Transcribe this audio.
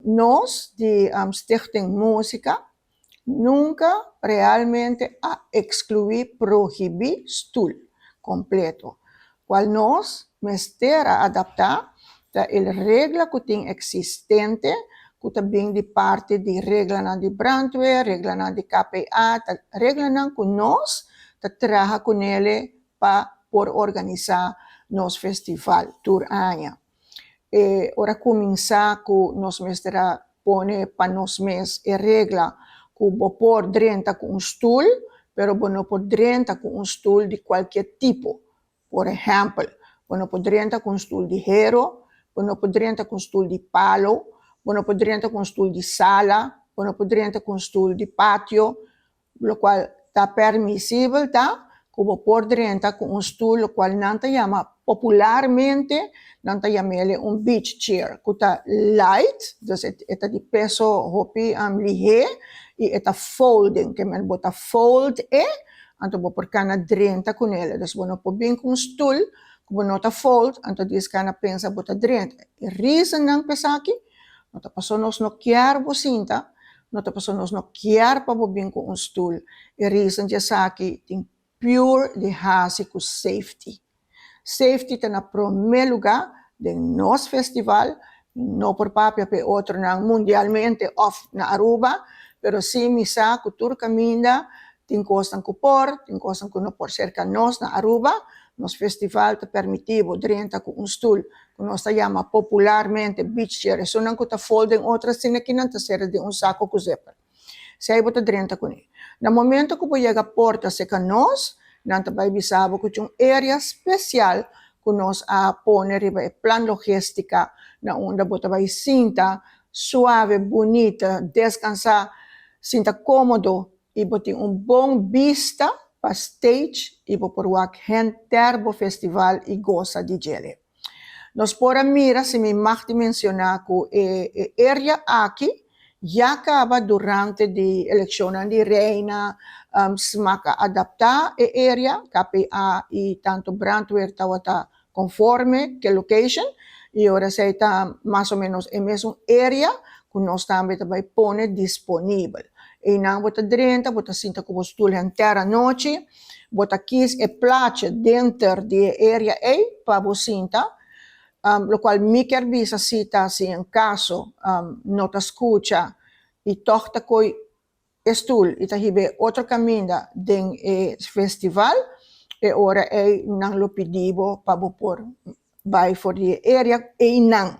Nós, de Stichting Musica, nunca realmente a excluir, prohibir stoel completo. Qual nós, mestera adaptar, da regla que tem existente, que também de parte de regla na de brandweer, regla na de KPA, regla na que nós, trabalha com ele para por organizar nos festival durante. Ora começar com nós mestera pone para nós mes regla que vou pôr durante com stoel, pero não pôr durante com stoel de qualquer tipo. Por exemplo, não pôr durante com stoel de hero, não pôr durante com stoel de palo, não pôr durante com stoel de sala, não pôr durante com stoel de patio, lo qual está permissível, tá? Que vou pôr durante com stoel, lo qual não se chama popularmente, não se chama ele beach chair, que está light, dus está de peso hopi ligeiro, e está folding, que men bota fold então vou pôr cana durante com ele, dus vou não pôr bem com stoel, que vou não está fold, então diz cana pensa bota durante. E reason não pensa aqui, não está passando nós não quer bocinta, não está passando nós não quer para bem com stoel, e reason já aqui tem pure de hase com safety. Safety está na primeiro lugar de nosso festival, não por papel para outro não mundialmente off na Aruba, pero sim misa cultura caminha, tem coisas que por, tem coisas que não por cerca nós na Aruba, nosso festival está permitido durante com stoel, que nós chama popularmente beach chair, isso não está folding outras cena que não está ser de saco com zipper. Se aí bota durante com ele. No momento que você chega a porta seca nós, não vai bisabo que um área especial que nós a pôr riba plan logística na onde você vai sinta suave, bonita, descansar, sinta cômodo e botar bom vista para stage e por o terbo festival e goza de gele. Nós por mira se me mag mencionar que área aqui já acaba durante de eleição de reina, smaca adaptar a área, KPA e tanto brandweer está conforme que location, e agora se está mais ou menos a mesma área que nós também vai pôr disponível. E não bota dentro, bota sinta que você está inteira noite, bota aqui e place dentro da área para você sinta, lo qual me quer visa cita se em caso não te escuta e toca coi stoel e tahibe outro caminho den festival e ora não lo pedivo para por vai for the area e não